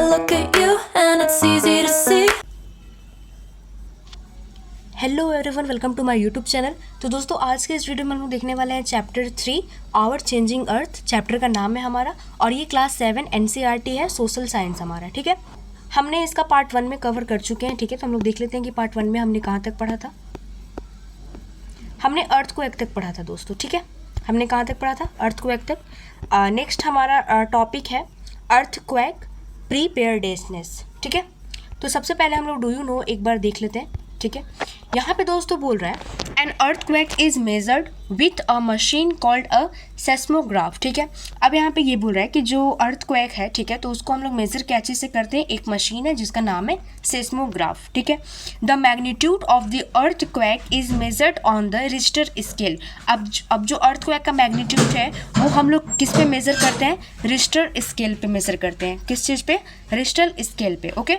look at you and it's easy to see. Hello everyone, welcome to my YouTube channel. तो दोस्तों, आज के इस वीडियो में हम लोग देखने वाले हैं chapter 3 our changing earth. Chapter का नाम है हमारा, और ये क्लास 7 एनसीईआरटी है, सोशल साइंस हमारा। ठीक है, हमने इसका पार्ट 1 में कवर कर चुके हैं। ठीक है, तो हम लोग देख लेते हैं कि पार्ट 1 में हमने कहाँ तक पढ़ा था। हमने अर्थ को एक तक पढ़ा था दोस्तों। ठीक है, हमने कहाँ तक पढ़ा था? अर्थ को एक तक। नेक्स्ट हमारा टॉपिक है अर्थक्वेक प्रीपेयर्डनेस। ठीक है, तो सबसे पहले हम लोग डू यू नो एक बार देख लेते हैं। ठीक है, यहाँ पे दोस्तों बोल रहा है an earthquake is measured with a machine called a seismograph. ठीक है, अब यहाँ पे ये बोल रहा है कि जो अर्थक्वेक है, ठीक है, तो उसको हम लोग मेजर क्या चीज़ से करते हैं? एक मशीन है जिसका नाम है सेस्मोग्राफ। ठीक है, the magnitude of the earthquake is measured on the Richter scale. अब जो अर्थक्वेक का मैग्नीट्यूड है वो हम लोग किस पे मेजर करते हैं? रिश्टर स्केल पे मेजर करते हैं। किस चीज़ पे? रिश्टर स्केल पे। ओके,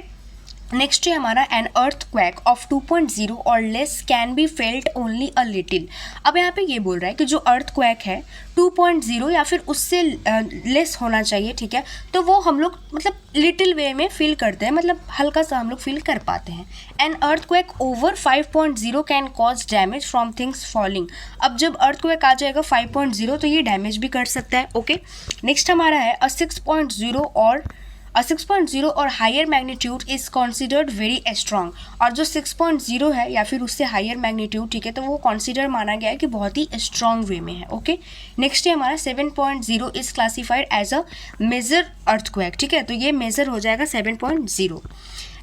नेक्स्ट है हमारा एन अर्थक्वेक ऑफ 2.0 और less can be felt only a little. अब यहाँ पे ये बोल रहा है कि जो अर्थक्वेक है 2.0 या फिर उससे लेस होना चाहिए। ठीक है, तो वो हम लोग मतलब लिटिल वे में फील करते हैं, मतलब हल्का सा हम लोग फील कर पाते हैं। An earthquake over 5.0 can cause damage from things falling. अब जब अर्थक्वेक आ जाएगा 5.0 तो ये डैमेज भी कर सकता है। ओके, नेक्स्ट हमारा है अ 6.0 और higher magnitude is considered very strong. और जो 6.0 है या फिर उससे हायर मैग्नीट्यूड, ठीक है, तो वो कंसिडर माना गया है कि बहुत ही स्ट्रॉन्ग वे में है। ओके, नेक्स्ट है हमारा 7.0 is classified as a major earthquake. ठीक है, तो ये मेजर हो जाएगा 7.0।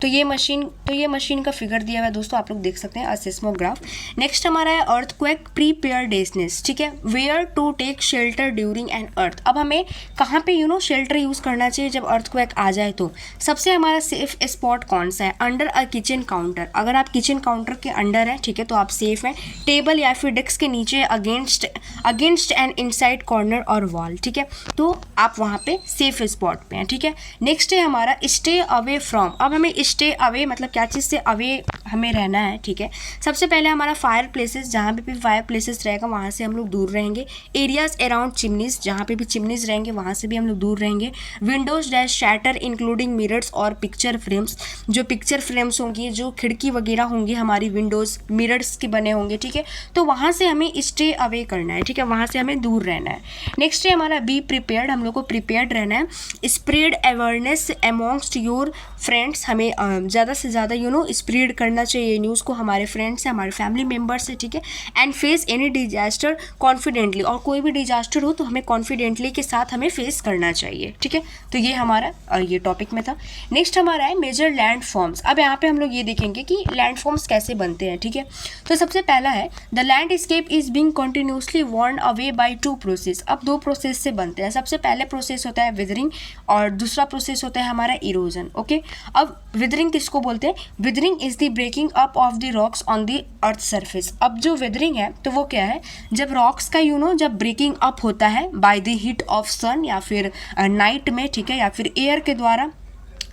तो ये मशीन का फिगर दिया हुआ है दोस्तों, आप लोग देख सकते हैं, सेस्मोग्राफ। नेक्स्ट हमारा है अर्थक्वेक प्रीपेयर्डनेस। ठीक है, where to take shelter during an earth. अब हमें कहाँ पे शेल्टर यूज़ करना चाहिए जब अर्थक्वेक आ जाए? तो सबसे हमारा सेफ स्पॉट कौन सा है? Under a kitchen counter. अगर आप किचन काउंटर के अंडर हैं, ठीक है, तो आप सेफ हैं। टेबल या फिर डेस्क के नीचे अगेंस्ट एन इनसाइड कॉर्नर और वॉल। ठीक है, तो आप वहाँ पे सेफ स्पॉट पे हैं। ठीक है, नेक्स्ट है हमारा स्टे अवे फ्रॉम। अब हमें स्टे अवे मतलब क्या चीज़ से अवे हमें रहना है? ठीक है, सबसे पहले हमारा फायर प्लेसेस, जहाँ पे भी फायर प्लेसेस रहेगा वहाँ से हम लोग दूर रहेंगे। एरियाज अराउंड चिमनीज, जहाँ पे भी चिमनीज रहेंगे वहाँ से भी हम लोग दूर रहेंगे। Windows dash shatter including mirrors और पिक्चर फ्रेम्स। जो पिक्चर फ्रेम्स होंगी, जो खिड़की वगैरह होंगी हमारी, विंडोज मिरर्स के बने होंगे। ठीक है, तो वहाँ से हमें स्टे अवे करना है। ठीक है, वहाँ से हमें दूर रहना है। नेक्स्ट है हमारा बी प्रिपेयर्ड। हम लोग को प्रिपेयर्ड रहना है। Spread awareness amongst your friends. हमें ज़्यादा से ज़्यादा स्प्रेड करना चाहिए न्यूज़ को हमारे फ्रेंड्स से, हमारे फैमिली मेम्बर्स से। ठीक है, and face any disaster confidently. और कोई भी डिजास्टर हो तो हमें कॉन्फिडेंटली के साथ हमें फेस करना चाहिए। ठीक है, तो ये हमारा ये टॉपिक में था। नेक्स्ट हमारा है मेजर लैंड फॉर्म्स। अब यहाँ पे हम लोग ये देखेंगे कि लैंड फॉर्म्स कैसे बनते हैं। ठीक है, तो सबसे पहला है the landscape is being continuously worn away by 2 process. अब 2 प्रोसेस से बनते हैं। सबसे पहले प्रोसेस होता है विदरिंग और दूसरा प्रोसेस होता है हमारा इरोजन। ओके, अब विदरिंग किसको बोलते हैं? Weathering is the breaking up of the rocks on the earth surface. अब जो विदरिंग है तो वो क्या है? जब रॉक्स का जब ब्रेकिंग अप होता है बाय द हीट ऑफ सन या फिर नाइट में, ठीक है, या फिर एयर के द्वारा,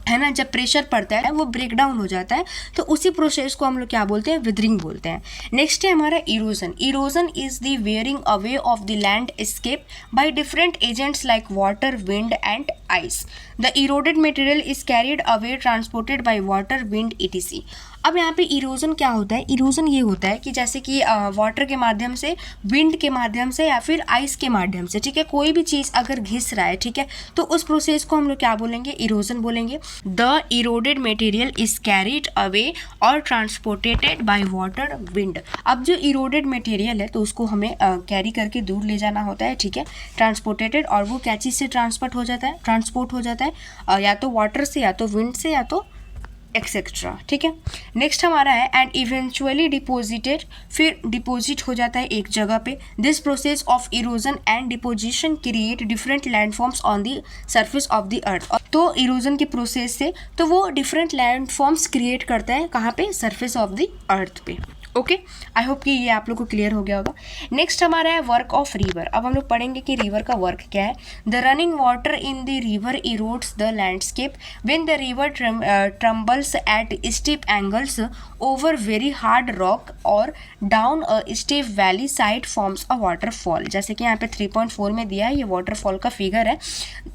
है ना, जब प्रेशर पड़ता है वो ब्रेक डाउन हो जाता है, तो उसी प्रोसेस को हम लोग क्या बोलते हैं? विदरिंग बोलते हैं। नेक्स्ट है हमारा erosion. Erosion is the wearing away of the landscape by different agents like water, wind and ice. The eroded material is carried away transported by water, wind etc। अब यहाँ पे erosion क्या होता है? Erosion ये होता है कि जैसे कि वाटर के माध्यम से, विंड के माध्यम से या फिर आइस के माध्यम से, ठीक है, कोई भी चीज़ अगर घिस रहा है, ठीक है, तो उस प्रोसेस को हम लोग क्या बोलेंगे? इरोजन बोलेंगे। The eroded material is carried away और ट्रांसपोर्टेड बाय वाटर, विंड। अब जो इरोडेड मटेरियल है तो उसको हमें कैरी करके दूर ले जाना होता है। ठीक है, ट्रांसपोर्टेड, और वो क्या चीज़ से ट्रांसपोर्ट हो जाता है या तो वाटर से, या तो विंड से, या तो एक्सेट्रा। ठीक है, नेक्स्ट हमारा है एंड इवेंचुअली डिपोजिटेड। फिर डिपोजिट हो जाता है एक जगह पे। This process of erosion and deposition create different landforms on the surface of the earth. तो इरोजन के प्रोसेस से तो वो डिफरेंट लैंडफॉर्म्स क्रिएट करता है कहाँ पे? सरफेस ऑफ द अर्थ पे। ओके, आई होप कि ये आप लोग को क्लियर हो गया होगा। नेक्स्ट हमारा है वर्क ऑफ रिवर। अब हम लोग पढ़ेंगे कि रिवर का वर्क क्या है। The running water in the river erodes the landscape when the river tumbles at steep angles over very hard rock और down a steep valley side forms a waterfall. जैसे कि यहाँ पे 3.4 में दिया है, ये वाटरफॉल का फिगर है।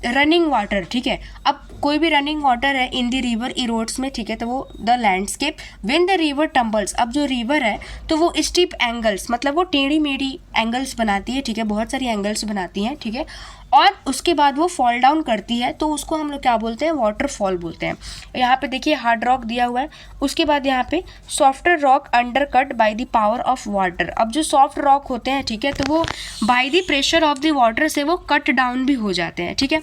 रनिंग वाटर, ठीक है, अब कोई भी रनिंग वाटर है इन द रिवर इरोड्स में, ठीक है, तो वो the landscape when the river tumbles, अब जो रिवर है तो वो स्टीप एंगल्स, मतलब वो टेढ़ी मेढ़ी एंगल्स बनाती है, ठीक है, बहुत सारी एंगल्स बनाती हैं, ठीक है, और उसके बाद वो फॉल डाउन करती है, तो उसको हम लोग क्या बोलते हैं, वाटरफॉल बोलते हैं। यहाँ पे देखिए हार्ड रॉक दिया हुआ है, उसके बाद यहाँ पे softer rock under cut by the power of water. अब जो सॉफ्ट रॉक होते हैं, ठीक है, तो वो by the pressure of the water से वो कट डाउन भी हो जाते हैं, ठीक है।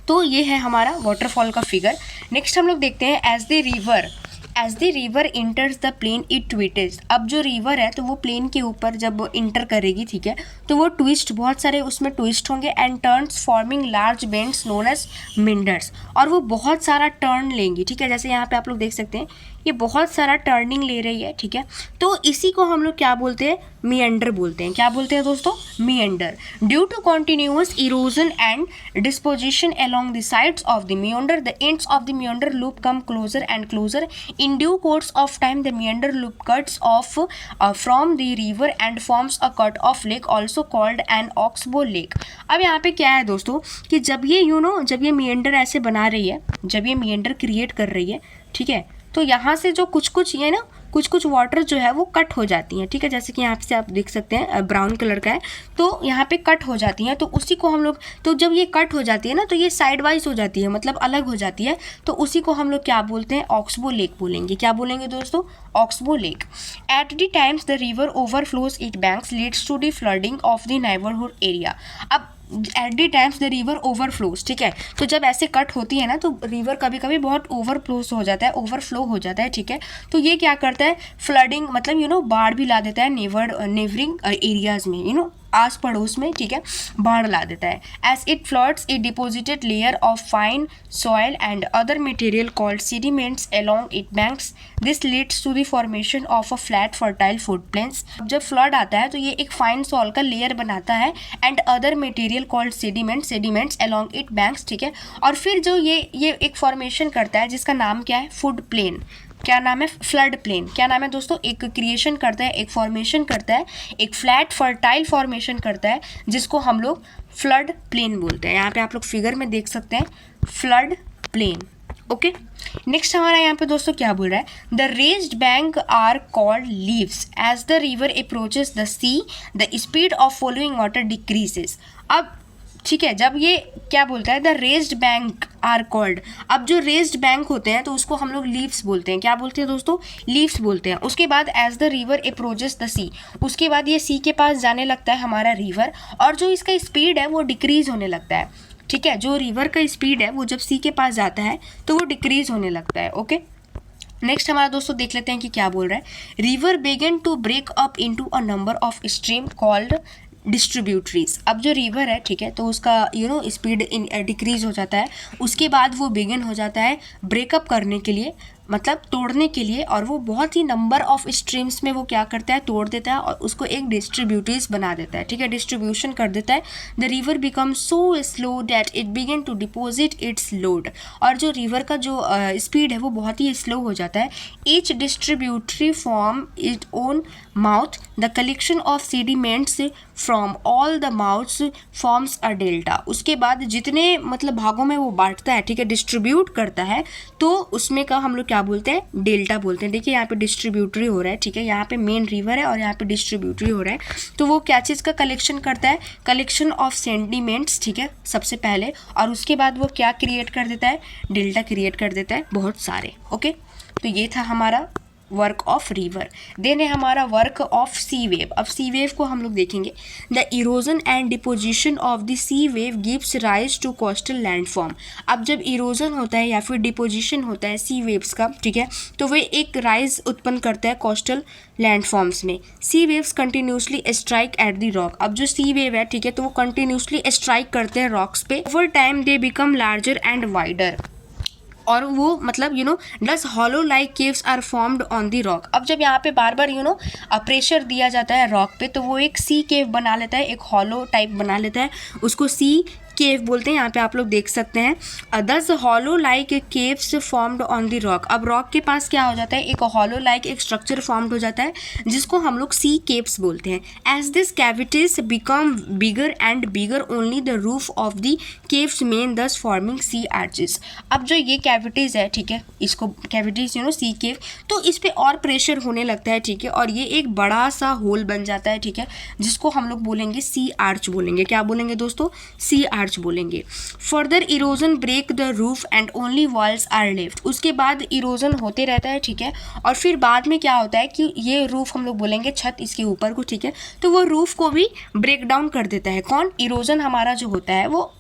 तो ये है हमारा वाटरफॉल का फिगर। नेक्स्ट हम लोग देखते हैं as the river enters the plain it twists. अब जो रिवर है तो वो प्लेन के ऊपर जब इंटर करेगी, ठीक है, तो वो ट्विस्ट, बहुत सारे उसमें ट्विस्ट होंगे and turns forming large bends known as meanders, और वो बहुत सारा टर्न लेंगी, ठीक है, जैसे यहाँ पे आप लोग देख सकते हैं ये बहुत सारा टर्निंग ले रही है, ठीक है, तो इसी को हम लोग क्या बोलते हैं, मिएंडर बोलते हैं। क्या बोलते हैं दोस्तों, meander. Due to continuous erosion and disposition along the sides of the meander, the ends of the meander loop come closer and closer. In due course of time, the meander loop cuts off from the river and forms a cut off lake, also called an oxbow lake. अब यहाँ पे क्या है दोस्तों कि जब ये जब ये meander ऐसे बना रही है, जब ये meander क्रिएट कर रही है, ठीक है, तो यहाँ से जो कुछ ये ना कुछ वाटर जो है वो कट हो जाती हैं, ठीक है, जैसे कि यहाँ से आप देख सकते हैं ब्राउन कलर का है, तो यहाँ पे कट हो जाती हैं, तो उसी को हम लोग, तो जब ये कट हो जाती है ना तो ये साइड वाइज हो जाती है, मतलब अलग हो जाती है, तो उसी को हम लोग क्या बोलते हैं, ऑक्सबो लेक बोलेंगे। क्या बोलेंगे दोस्तों, oxbow lake. At the times the river overflows it banks leads to the flooding of the neighbourhood area. अब at the times the river overflows, ठीक है, तो जब ऐसे कट होती है ना तो रिवर कभी कभी बहुत ओवरफ्लोज हो जाता है, ओवरफ्लो हो जाता है, ठीक है, तो ये क्या करता है, फ्लडिंग, मतलब बाढ़ भी ला देता है नेबरिंग एरियाज में, आस पड़ोस में, ठीक है, बाढ़ ला देता है। As it floods it deposited layer of fine soil and other material called sediments along it banks. This leads to the formation of a flat fertile footprints. जब फ्लड आता है तो ये एक फाइन सॉइल का लेयर बनाता है and other material called sediments along it banks, ठीक है, और फिर जो ये एक फॉर्मेशन करता है जिसका नाम क्या है, फुट प्लेन। क्या नाम है, फ्लड प्लेन। क्या नाम है दोस्तों, एक क्रिएशन करता है, एक फॉर्मेशन करता है, एक फ्लैट फर्टाइल फॉर्मेशन करता है जिसको हम लोग फ्लड प्लेन बोलते हैं। यहाँ पे आप लोग फिगर में देख सकते हैं फ्लड प्लेन। ओके, नेक्स्ट हमारा यहाँ पे दोस्तों क्या बोल रहा है, the raised bank are called levees. As the river approaches the sea the speed of following water decreases. अब ठीक है, जब ये क्या बोलता है, the raised bank are called. अब जो रेज्ड बैंक होते हैं तो उसको हम लोग लीव्स बोलते हैं। क्या बोलते हैं दोस्तों, लीव्स बोलते हैं। उसके बाद as the river approaches the sea, उसके बाद ये सी के पास जाने लगता है हमारा रिवर, और जो इसका स्पीड है वो डिक्रीज होने लगता है, ठीक है, जो रिवर का स्पीड है वो जब सी के पास जाता है तो वो डिक्रीज होने लगता है। ओके, नेक्स्ट हमारा दोस्तों देख लेते हैं कि क्या बोल रहा है। River began to break up into a number of stream called distributaries. अब जो रिवर है, ठीक है, तो उसका स्पीड डिक्रीज हो जाता है, उसके बाद वो बिगिन हो जाता है ब्रेकअप करने के लिए, मतलब तोड़ने के लिए, और वो बहुत ही नंबर ऑफ स्ट्रीम्स में वो क्या करता है, तोड़ देता है और उसको एक डिस्ट्रीब्यूटरीज बना देता है, ठीक है, डिस्ट्रीब्यूशन कर देता है। The river become so slow that it begin to deposit its load. और जो रिवर का जो स्पीड है वो बहुत ही स्लो हो जाता है। Each distributary form it own mouth. The collection of sediments from all the mouths forms a delta. उसके बाद जितने मतलब भागों में वो बांटता है, ठीक है, डिस्ट्रीब्यूट करता है, तो उसमें का हम लोग क्या बोलते हैं, डेल्टा बोलते हैं। देखिए यहाँ पे डिस्ट्रीब्यूटरी हो रहा है, ठीक है, यहाँ पे मेन रिवर है और यहाँ पे डिस्ट्रीब्यूटरी हो रहा है, तो वो क्या चीज़ का कलेक्शन करता है, कलेक्शन ऑफ सेडिमेंट्स, ठीक है, सबसे पहले, और उसके बाद वो क्या क्रिएट कर देता है, डेल्टा क्रिएट कर देता है बहुत सारे। ओके, तो ये था हमारा वर्क ऑफ रिवर। देन है हमारा वर्क ऑफ सी वेव। अब सी वेव को हम लोग देखेंगे। The erosion and deposition of the sea wave gives rise to coastal landform. अब जब इरोजन होता है या फिर डिपोजिशन होता है सी वेव्स का, ठीक है, तो वे एक राइज उत्पन्न करता है कोस्टल लैंडफॉर्म्स में। Sea waves continuously strike at the rock. अब जो सी वेव है, ठीक है, तो वो कंटिन्यूसली स्ट्राइक करते हैं रॉक्स पे। Over time they become larger and wider. और वो मतलब thus hollow like caves are formed on the rock. अब जब यहाँ पे बार बार प्रेशर दिया जाता है रॉक पे, तो वो एक सी केव बना लेता है, एक हॉलो टाइप बना लेता है, उसको सी केव बोलते हैं। यहाँ पे आप लोग देख सकते हैं, दस hollow like caves formed on the rock. अब रॉक के पास क्या हो जाता है, एक हॉलो लाइक एक स्ट्रक्चर फॉर्म्ड हो जाता है जिसको हम लोग सी केव्स बोलते हैं। As this cavities become bigger and bigger only the roof of the caves remain thus forming sea arches. अब जो ये कैविटीज़ है, ठीक है, इसको कैविटीज़ सी केव, तो इस पर और प्रेशर होने लगता है, ठीक है, और ये एक बड़ा सा होल बन जाता है, ठीक है, जिसको हम लोग बोलेंगे सी आर्च बोलेंगे। क्या बोलेंगे दोस्तों, सी आर्च बोलेंगे। Further erosion break the roof and only walls are left. उसके बाद इरोजन होते रहता है, ठीक है, और फिर बाद में क्या होता है कि ये रूफ हम लोग बोलेंगे छत इसके ऊपर को, ठीक है, तो वो रूफ को भी ब्रेक डाउन कर देता है। कौन, इरोजन हमारा जो होता है वो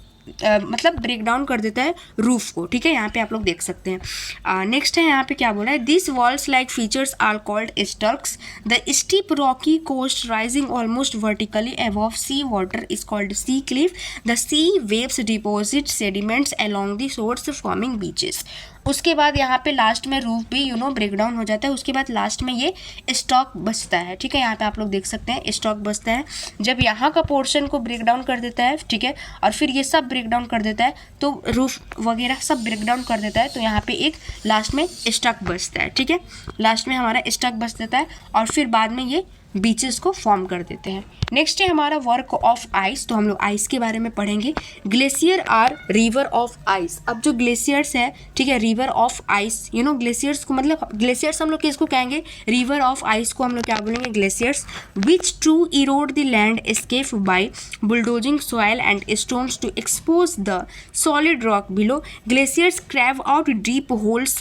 मतलब ब्रेक डाउन कर देता है रूफ को, ठीक है, यहाँ पे आप लोग देख सकते हैं। नेक्स्ट है यहाँ पे क्या बोला है, this walls like features are called stacks. The steep rocky coast rising almost vertically above sea water is called sea cliff. The sea waves deposit sediments along the shores forming beaches. उसके बाद यहाँ पे last में roof भी break down हो जाता है। उसके बाद लास्ट में ये स्टॉक बचता है, ठीक है, यहाँ पे आप लोग देख सकते हैं स्टॉक बचता है। जब यहाँ का पोर्शन को ब्रेक डाउन कर देता है, ठीक है, और फिर ये सब ब्रेक डाउन कर देता है, तो रूफ वगैरह सब ब्रेक डाउन कर देता है, तो यहाँ पे एक लास्ट में स्टॉक बचता है, ठीक है, लास्ट में हमारा स्टॉक बच देता है और फिर बाद में ये बीचेस को फॉर्म कर देते हैं। नेक्स्ट है हमारा वर्क ऑफ आइस। तो हम लोग आइस के बारे में पढ़ेंगे। Glacier are river of ice. अब जो ग्लेशियर्स है, ठीक है, रिवर ऑफ आइस, ग्लेशियर्स को मतलब ग्लेशियर्स हम लोग किसको कहेंगे, रिवर ऑफ आइस को हम लोग क्या बोलेंगे, glaciers. Which to erode the landscape by bulldozing soil and stones to expose the solid rock below. Glaciers crave out deep holes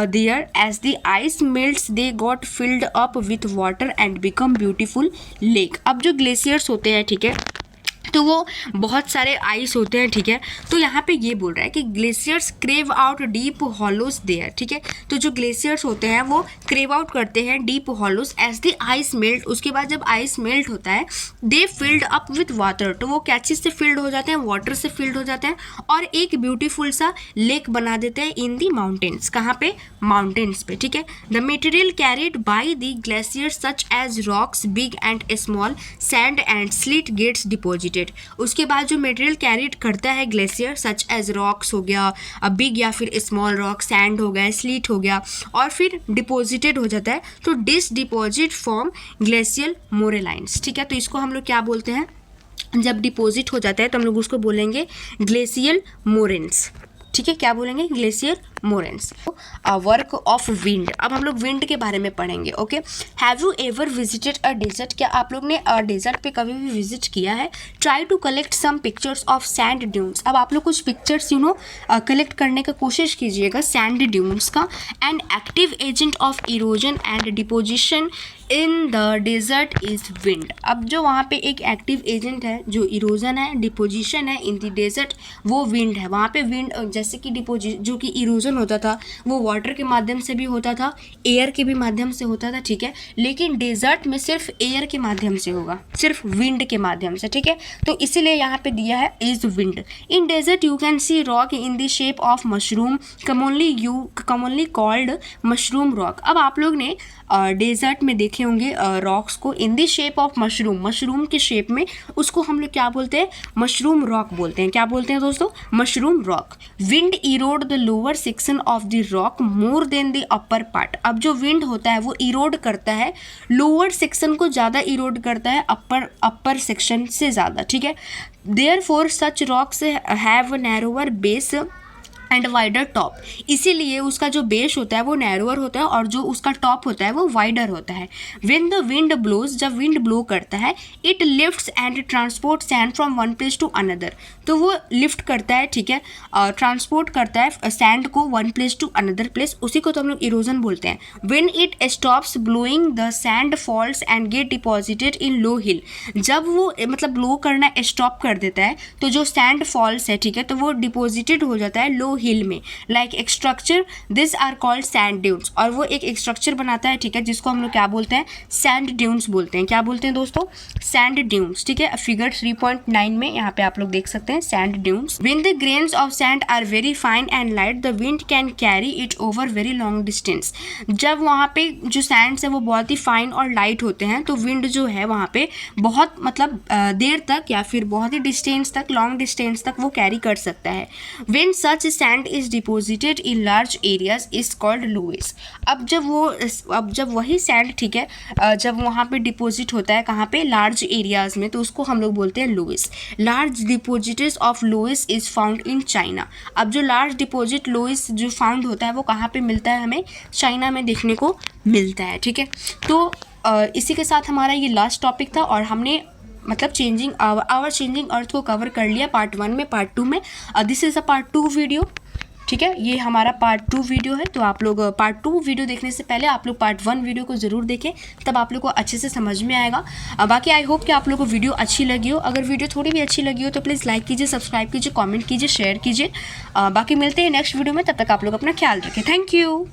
there. As the ice melts they got filled up with water and become beautiful lake. अब जो glaciers होते हैं, ठीक है, तो वो बहुत सारे आइस होते हैं, ठीक है, तो यहाँ पे ये बोल रहा है कि glaciers crave out deep hollows there, ठीक है, तो जो ग्लेशियर्स होते हैं वो क्रेव आउट करते हैं deep hollows as the ice melt. उसके बाद जब आइस मेल्ट होता है, they filled up with water, तो वो क्या चीज़ से फिल्ड हो जाते हैं, वाटर से फिल्ड हो जाते हैं और एक ब्यूटीफुल सा लेक बना देते हैं इन दी माउंटेन्स। कहाँ पे, माउंटेन्स पे, ठीक है। The material carried by the glaciers such as rocks big and small sand and slit gets deposited. उसके बाद जो मटेरियल कैरिड करता है ग्लेशियर, सच एज रॉक्स हो गया, बिग या फिर स्मॉल रॉक, सैंड हो गया, स्लीट हो गया, और फिर डिपोजिटेड हो जाता है, तो डिस डिपोजिट फॉर्म ग्लेशियल मोरेलाइंस, ठीक है। तो इसको हम लोग क्या बोलते हैं, जब डिपोजिट हो जाता है तो हम लोग उसको बोलेंगे ग्लेशियल मोरेन्स, ठीक है, क्या बोलेंगे, glacier moraines. Work of wind. अब हम लोग विंड के बारे में पढ़ेंगे, okay. Have you ever visited a desert. क्या आप लोग ने डेजर्ट पे कभी भी विजिट किया है। Try to collect some pictures of sand dunes. अब आप लोग कुछ पिक्चर्स कलेक्ट करने का कोशिश कीजिएगा सैंड ड्यून्स का। And active agent of erosion and deposition in the desert is wind. अब जो वहाँ पे एक एक्टिव एजेंट है, जो इरोजन है, डिपोजिशन है इन द डेजर्ट, वो विंड है। वहाँ पे विंड, जैसे कि जो कि इरोजन होता था वो वाटर के माध्यम से भी होता था, एयर के भी माध्यम से होता था, ठीक है, लेकिन डेजर्ट में सिर्फ एयर के माध्यम से होगा, सिर्फ विंड के माध्यम से, ठीक है। तो इसीलिए यहाँ पे दिया है is wind. In desert you can see rock in the shape of mushroom, commonly called mushroom rock. अब आप लोग ने डेजर्ट में देखे होंगे रॉक्स को इन the shape of mushroom, mushroom के शेप में, उसको हम लोग क्या बोलते हैं, मशरूम रॉक बोलते हैं। क्या बोलते हैं दोस्तों, mushroom rock. Wind Erode the lower section of the rock more than the upper part. अब जो विंड होता है वो इरोड करता है लोअर सेक्शन को, ज़्यादा इरोड करता है अपर सेक्शन से ज़्यादा, ठीक है। Therefore such rocks have narrower base and wider top. इसीलिए उसका जो बेस होता है वो नैरोअर होता है और जो उसका टॉप होता है वो वाइडर होता है। व्हेन द विंड ब्लोज, जब विंड ब्लो करता है, it lifts and transport sand from one place to another. तो वो लिफ्ट करता है, ठीक है, ट्रांसपोर्ट करता है सैंड को one place to another place, उसी को तो हम लोग इरोजन बोलते हैं। When it stops blowing the sand falls and get deposited in low hill. जब वो मतलब ब्लो करना स्टॉप कर देता है तो जो सैंड फॉल्स है, ठीक है, तो वो डिपॉजिटेड हो जाता है लो हिल में, लाइक एक structure, this are called sand dunes, और वो एक स्ट्रक्चर बनाता है, ठीक है, जिसको हम लोग क्या बोलते हैं, सैंड ड्यून्स बोलते हैं। क्या बोलते हैं दोस्तों, सैंड ड्यून्स, ठीक है। फिगर 3.9 में यहाँ पे आप लोग देख सकते हैं sand dunes. When the grains of sand are very fine and light, the wind can carry it over very long distance. जब वहाँ पे जो सैंड्स है वो बहुत ही फाइन और लाइट होते हैं, तो विंड जो है वहाँ पे बहुत मतलब देर तक या फिर बहुत ही डिस्टेंस तक, लॉन्ग डिस्टेंस तक वो कैरी कर सकता है। When such sand is deposited in large areas is called loess. अब जब वही सैंड, ठीक है, जब वहाँ पे डिपॉजिट होता है, कहाँ पे, लार्ज एरियाज में, तो उसको हम लोग बोलते हैं loess. Large deposits of loess is found in China. अब जो लार्ज डिपॉजिट लोएस जो फाउंड होता है वो कहाँ पे मिलता है, हमें चाइना में देखने को मिलता है, ठीक है। तो इसी के साथ हमारा ये लास्ट टॉपिक था, और हमने मतलब चेंजिंग आवर चेंजिंग अर्थ को कवर कर लिया पार्ट 1 में, पार्ट 2 में। This is a part 2 video, ठीक है, ये हमारा पार्ट 2 वीडियो है। तो आप लोग पार्ट 2 वीडियो देखने से पहले आप लोग पार्ट 1 वीडियो को ज़रूर देखें, तब आप लोग को अच्छे से समझ में आएगा। बाकी आई होप कि आप लोग को वीडियो अच्छी लगी हो। अगर वीडियो थोड़ी भी अच्छी लगी हो तो प्लीज़ लाइक कीजिए, सब्सक्राइब कीजिए, कमेंट कीजिए, शेयर कीजिए। बाकी मिलते हैं नेक्स्ट वीडियो में, तब तक आप लोग अपना ख्याल रखें। Thank you.